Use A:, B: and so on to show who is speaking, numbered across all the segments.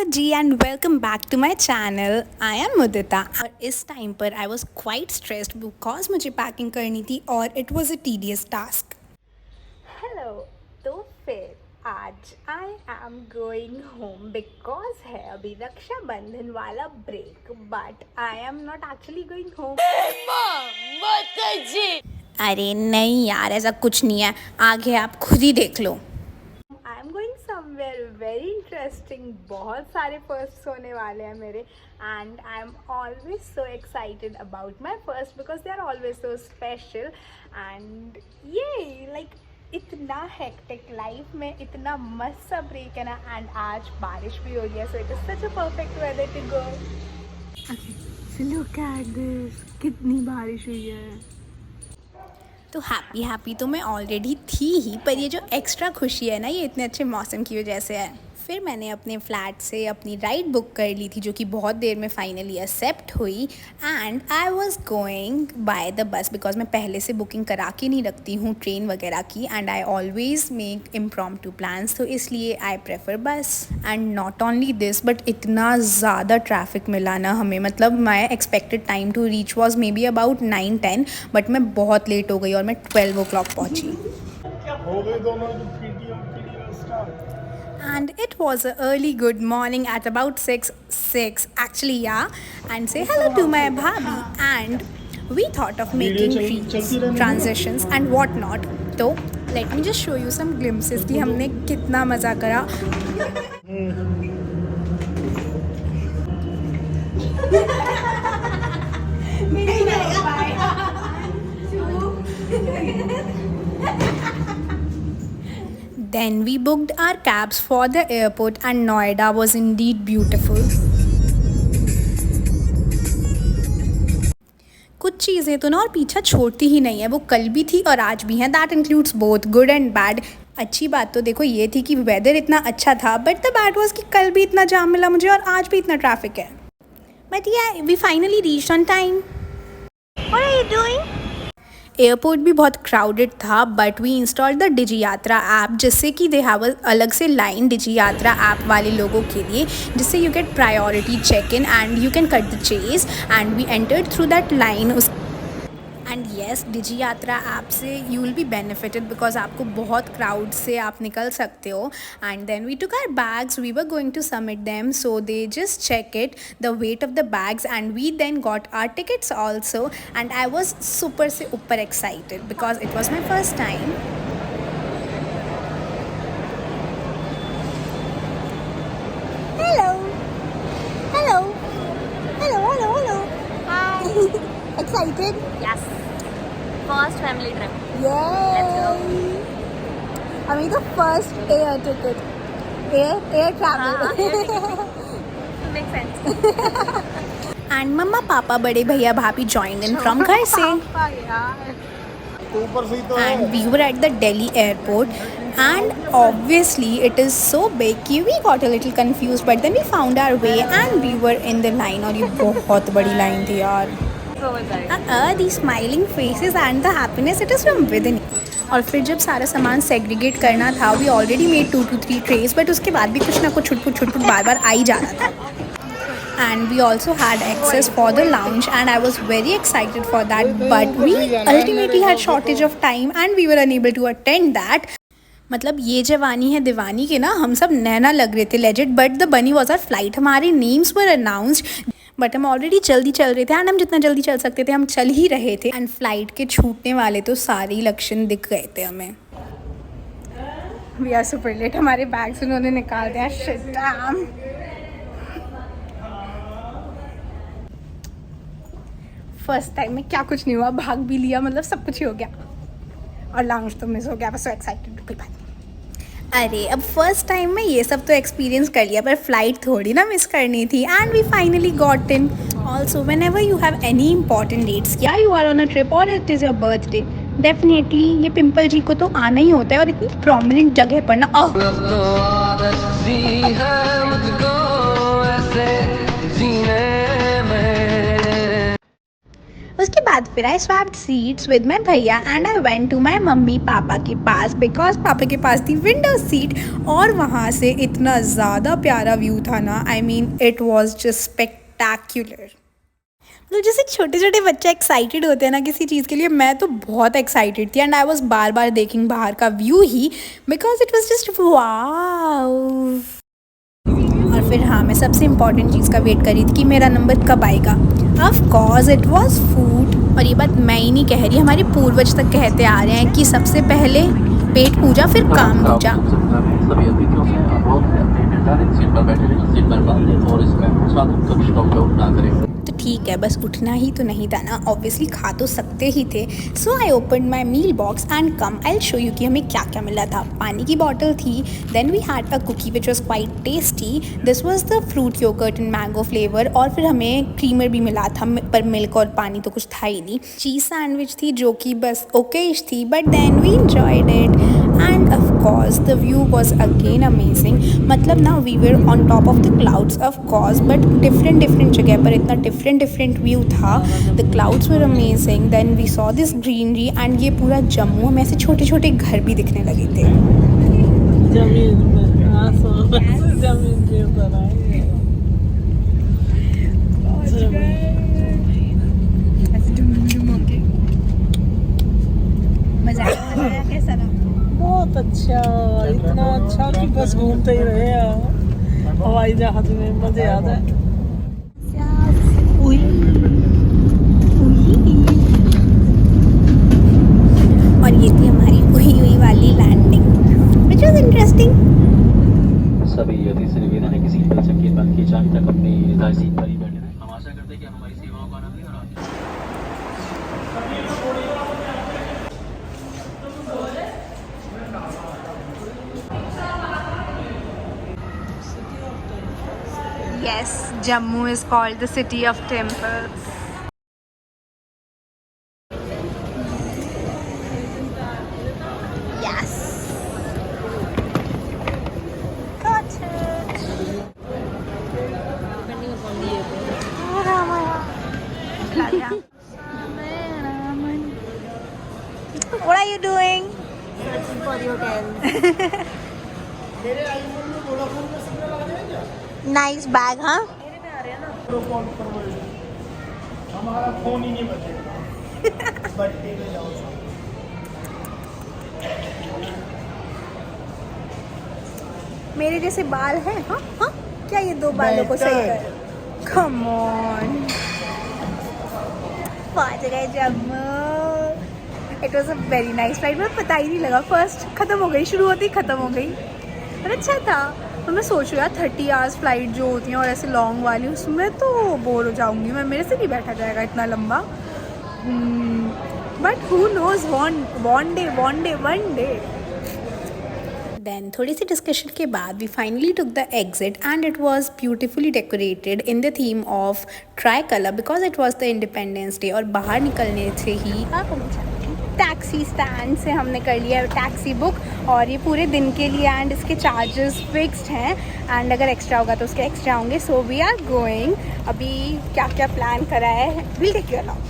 A: Ji and welcome back to my channel. I am Mudita और इस time पर I was quite stressed because मुझे packing करनी थी और it was a tedious task.
B: Hello. तो फिर आज I am going home because है अभी रक्षाबंधन वाला break, but I am not actually going home.
A: अरे नहीं यार, ऐसा कुछ नहीं है, आगे आप खुद ही देख लो।
B: I am going somewhere very interesting. बहुत सारे फर्स्ट होने वाले हैं मेरे, and I am always so excited about my first because they are always so special. And ये लाइक इतना हेक्टिक लाइफ में इतना मस्त सा ब्रेक है ना, एंड आज बारिश भी हो रही है, so it is such a perfect weather to go. Look at this, कितनी बारिश हुई है।
A: तो हैप्पी तो मैं ऑलरेडी थी ही, पर ये जो एक्स्ट्रा खुशी है ना, ये इतने अच्छे मौसम की वजह से है। फिर मैंने अपने फ्लैट से अपनी राइड बुक कर ली थी, जो कि बहुत देर में फाइनली एक्सेप्ट हुई, and I was going by the bus because मैं पहले से बुकिंग करा के नहीं रखती हूँ ट्रेन वगैरह की, and I always make impromptu plans, तो इसलिए I prefer bus. And not only this, but इतना ज़्यादा ट्रैफिक मिला ना हमें, मतलब my expected time to reach was maybe about 9-10, but मैं बहुत लेट हो गई और मैं 12 o'clock पहुँची। And it was a early good morning at about 6 actually, yeah. And say hello to my bhabhi, and we thought of making reels, transitions and whatnot. So let me just show you some glimpses कि हमने कितना मज़ा करा। Then we booked our cabs for the airport, and Noida was indeed beautiful. कुछ चीज़ें तो ना और पीछा छोड़ती ही नहीं है, वो कल भी थी और आज भी हैं। That includes both good and bad. अच्छी बात तो देखो ये थी कि वेदर इतना अच्छा था, बट द बैड वाज कि कल भी इतना जाम मिला मुझे और आज भी इतना ट्रैफिक है। But yeah we finally reached on time.
B: What are you doing?
A: Airport भी बहुत क्राउडेड था, but we install the Digi यात्रा ऐप, जिससे कि दे हैव अलग से लाइन डिजी यात्रा ऐप वाले लोगों के लिए, जिससे you get priority check in and you can cut the chase, and we entered through that line. And yes, डिजी यात्रा ऐप से you will be benefited because आपको बहुत क्राउड से आप निकल सकते हो। And then we took our bags, we were going to submit them, so they just check it the weight of the bags, and we then got our tickets also, and I was super से ऊपर excited because it was my first time. Excited?
C: Yes. First family trip.
A: Yay!
C: Let's go.
A: I mean the first air ticket. Air travel.
C: Makes sense.
A: And मम्मा पापा बड़े भैया भाभी joined in from घर से. And we were at the Delhi airport, and obviously it is so big कि we got a little confused, but then we found our way and we were in the line, और ये बहुत बड़ी line थी यार। The smiling faces and the happiness, it is from within. और फिर जब सारा सामान सेग्रीगेट करना था, we already made 2 to 3 trays, but उसके बाद भी कुछ ना कुछ छुटपुट बार बार आ ही जा रहा था। And we also had access for the lounge, and I was very excited for that, but we ultimately had shortage of time and we were unable to attend that. मतलब ये जवानी है दीवानी के ना, हम सब नैना लग रहे थे लेजिट, बट द बनी वॉज आवर फ्लाइट। हमारे नेम्स वर अनाउंस्ड, बट हम ऑलरेडी जल्दी चल रहे थे, एंड हम जितना जल्दी चल सकते थे हम चल ही रहे थे, एंड फ्लाइट के छूटने वाले तो सारे लक्षण दिख गए थे हमें। वी आर सुपर लेट, हमारे बैग्स उन्होंने निकाल दिया। Shit dam. फर्स्ट टाइम में क्या कुछ नहीं हुआ, भाग भी लिया, मतलब सब कुछ ही हो गया, और लाउंज तो मिस हो गया, बस सो एक्साइटेड। कोई बात नहीं। अरे अब फर्स्ट टाइम में ये सब तो एक्सपीरियंस कर लिया, पर फ्लाइट थोड़ी ना मिस करनी थी, and we finally got in. Also whenever you have any important dates, या you are on a trip और it is your birthday, definitely ये पिंपल जी को तो आना ही होता है, और इतनी प्रोमिनेंट जगह पर ना। उसके बाद फिर I swapped seats with my भैया and I went to my mummy papa के पास बिकॉज पापा के पास थी विंडो सीट। और वहाँ से इतना ज़्यादा प्यारा व्यू था ना, I mean it was just spectacular. तो जैसे छोटे छोटे बच्चे एक्साइटेड होते हैं ना किसी चीज़ के लिए, मैं तो बहुत एक्साइटेड थी एंड आई वॉज बार बार देखेंगे बाहर का view he because it was just वाव। और फिर हाँ, मैं सबसे इम्पॉर्टेंट चीज़ का वेट कर रही थी कि मेरा नंबर कब आएगा। Of course it was food. और ये बात मैं ही नहीं कह रही, हमारे पूर्वज तक कहते आ रहे हैं कि सबसे पहले पेट पूजा फिर काम दूजा।
D: सभी अतिथियों से अनुरोध है अपनी निर्धारित सीट पर बैठे रहें, सीट पर बांधें और इसमें साधु कभी स्टॉप आउट ना करें।
A: तो ठीक है, बस उठना ही तो नहीं था ना, ऑब्वियसली खा तो सकते ही थे। So I open my mail box and come I show you कि हमें क्या क्या मिला था। पानी की बॉटल थी, then we had a cookie which was quite tasty, this was the fruit yoghurt in mango flavour. और फिर हमें क्रीमर भी मिला था, पर मिल्क और पानी तो कुछ था ही नहीं। चीज़ सैंडविच थी जो कि बस ओकेश थी, but then we enjoyed it and of course the view was again amazing. मतलब ना we were on top of the clouds of course, but different जगह पर इतना डिफरेंट व्यू था। The clouds were amazing, then we saw this greenery and ये पूरा जम्मू में ऐसे छोटे छोटे घर भी दिखने लगे थे।
E: जमीन में जमीन के ऊपर आए।
A: मजा आया, कैसा लगा?
E: बहुत अच्छा, इतना अच्छा कि बस घूमते ही रहे यार। हवाई जहाज में मजे आ जाए।
A: और ये थी हमारी हुई वाली लैंडिंग, व्हिच वाज इंटरेस्टिंग।
D: सभी अतिथि से निवेदन है कि सीट बेल्ट संकेत बंद किए जाने तक अपनी निर्धारित सीट पर ही बैठे रहें। हम आशा करते हैं कि हमारी सेवाओं का आनंद लें और
B: Yes, Jammu is called the city of temples.
A: Yes. Got it. What are you doing?
C: Searching for the hotel.
A: Nice bag, huh?
F: हमारा फोन ही नहीं बचेगा। बर्थडे में जाओ सब।
A: मेरे जैसे बाल हैं, हाँ हाँ, क्या ये दो बालों को सही कर? Come on. पहुंच गए Jammu. It was a very nice flight, मुझे पता ही नहीं लगा, फर्स्ट खत्म हो गई, शुरू होती खत्म हो गई, पर अच्छा था। और मैं सोच रही यार 30 आवर्स फ्लाइट जो होती हैं और ऐसे लॉन्ग वाली, उसमें तो बोर हो जाऊंगी मैं, मेरे से नहीं बैठा जाएगा इतना लंबा। But who knows, one day. Then थोड़ी सी डिस्कशन के बाद we finally took the exit and it was beautifully decorated in the theme of tricolor because it was the Independence Day। और बाहर निकलने से ही टैक्सी स्टैंड से हमने कर लिया टैक्सी बुक, और ये पूरे दिन के लिए एंड इसके चार्जेस फिक्स्ड हैं एंड अगर एक्स्ट्रा होगा तो उसके एक्स्ट्रा होंगे। So we are going. अभी क्या क्या प्लान करा है, विल टेक यू अलाउंग।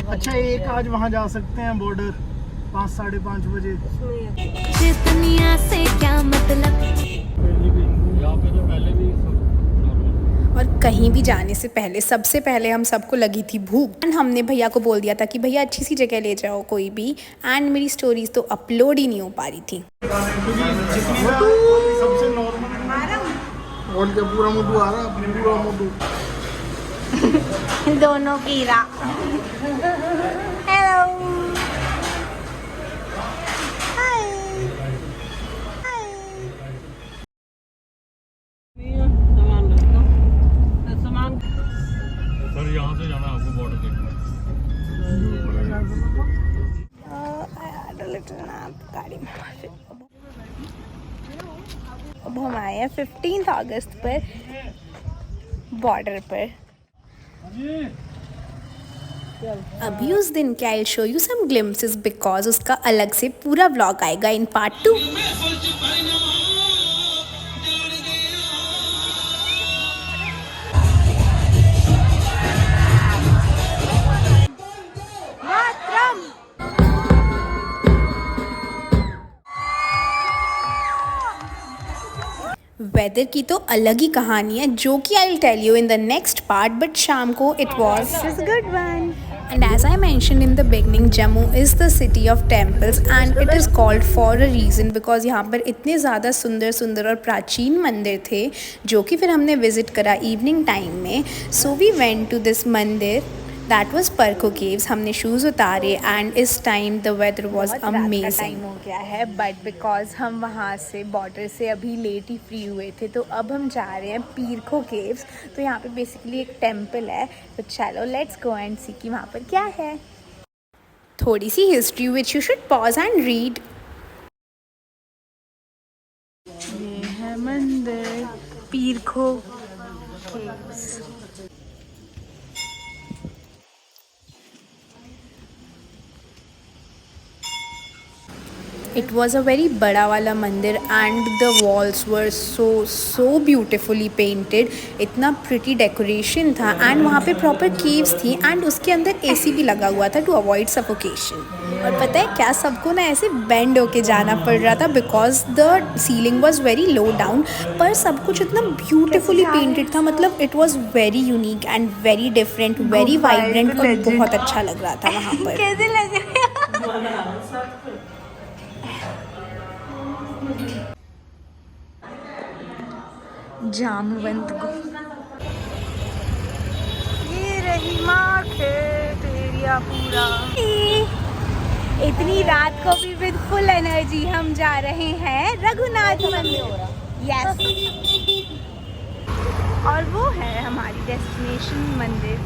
F: अच्छा, एक आज वहाँ जा सकते हैं बॉर्डर 5 साढ़े 5 बजे।
C: जिस दुनिया से क्या मतलब।
D: यहाँ पे तो पहले भी
A: और कहीं भी जाने से पहले सबसे पहले हम सबको लगी थी भूख एंड हमने भैया को बोल दिया था कि भैया अच्छी सी जगह ले जाओ कोई भी, एंड मेरी स्टोरीज तो अपलोड ही नहीं हो पा रही थी।
F: सबसे नॉर्मल और क्या पूरा मोटू आ रहा, पूरा मोटू
A: दोनों कीरा। हेलो,
D: सर यहाँ से जाना आपको बॉर्डर देखना।
A: गाड़ी में अब हम आए हैं 15 अगस्त पर बॉर्डर पर। अभी उस दिन के I show you some glimpses because उसका अलग से पूरा व्लॉग आएगा इन पार्ट 2। वेदर की तो अलग ही कहानी है जो कि I will tell you in the next part, but शाम को it was
B: good one.
A: And as I mentioned in the beginning, Jammu is the city of temples and it is called for a reason because यहाँ पर इतने ज़्यादा सुंदर सुंदर और प्राचीन मंदिर थे जो कि फिर हमने विज़िट करा इवनिंग टाइम में. So we went to this mandir that was परको केव्स. हमने शूज़ उतारे एंड इस time the weather was amazing.
B: Time हो गया है बट बिकॉज हम वहाँ से बॉर्डर से अभी लेट ही फ्री हुए थे तो अब हम जा रहे हैं पीरखो केव्स. तो यहाँ पे बेसिकली एक टेम्पल है, तो चलो लेट्स गो एंड सी कि वहाँ पर क्या है.
A: थोड़ी सी history which you should pause and read.
B: ये है मंदिर पीरखो caves.
A: It was a very बड़ा वाला मंदिर and the walls were so beautifully painted. इतना प्रिटी डेकोरेशन था एंड वहाँ पे प्रॉपर केव्स थी एंड उसके अंदर AC भी लगा हुआ था टू अवॉइड सफोकेशन. और पता है क्या, सबको ना ऐसे बेंड होके जाना पड़ रहा था because the ceiling was very low down, पर सब कुछ इतना ब्यूटिफुली पेंटेड था. मतलब it was very unique and very different, very vibrant और बहुत अच्छा लग रहा था वहाँ पर.
B: कैसे लगे? जामवंत को ये रही माँ खेत एरिया पूरा. इतनी रात को भी विद फुल एनर्जी हम जा रहे हैं रघुनाथ मंदिर. यस, और वो है हमारी डेस्टिनेशन मंदिर.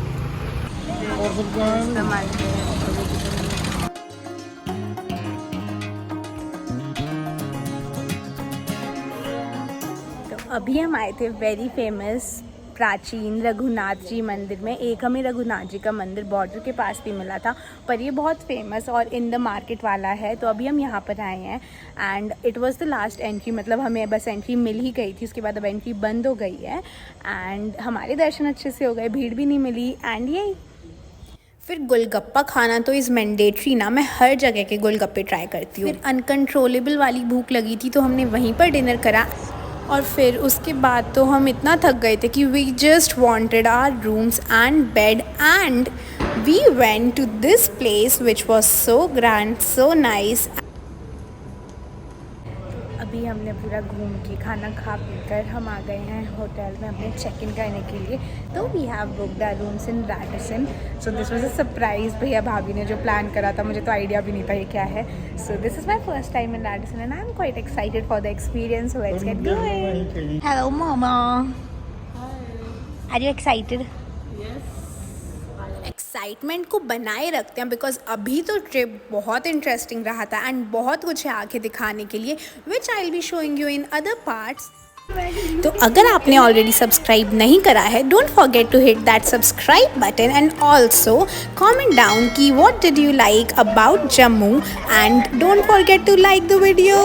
B: अभी हम आए थे वेरी फेमस प्राचीन रघुनाथ जी मंदिर में. एक हमें रघुनाथ जी का मंदिर बॉर्डर के पास भी मिला था, पर ये बहुत फेमस और इन द मार्केट वाला है. तो अभी हम यहाँ पर आए हैं and it was the last entry. मतलब हमें बस एंट्री मिल ही गई थी, उसके बाद अब एंट्री बंद हो गई है एंड हमारे दर्शन अच्छे से हो गए, भीड़ भी नहीं मिली. एंड यही फिर गोलगप्पा खाना तो इज़ मैंडेटरी ना. मैं हर जगह के गोलगप्पे ट्राई करती हूँ. फिर अनकंट्रोलेबल वाली भूख लगी थी तो हमने वहीं पर डिनर करा और फिर उसके बाद तो हम इतना थक गए थे कि we just wanted our rooms and bed and we went to this place which was so grand, so nice. अभी हमने पूरा घूम के खाना खा पी कर हम आ गए हैं होटल में अपने चेक इन करने के लिए. तो we have booked our rooms in Radisson. So this was a surprise. भैया भाभी ने जो प्लान करा था, मुझे तो आइडिया भी नहीं था ये क्या है. So this is my first time in Radisson and I am quite excited for the experience. Let's get going. Hello मामा, आर यू एक्साइटेड?
A: एक्साइटमेंट को बनाए रखते हैं बिकॉज अभी तो ट्रिप बहुत इंटरेस्टिंग रहा था एंड बहुत कुछ है आगे दिखाने के लिए which I will be showing you in other parts. तो अगर आपने ऑलरेडी सब्सक्राइब नहीं करा है, don't forget to hit that subscribe button and also comment down कि what did you like about Jammu and don't forget to like the video.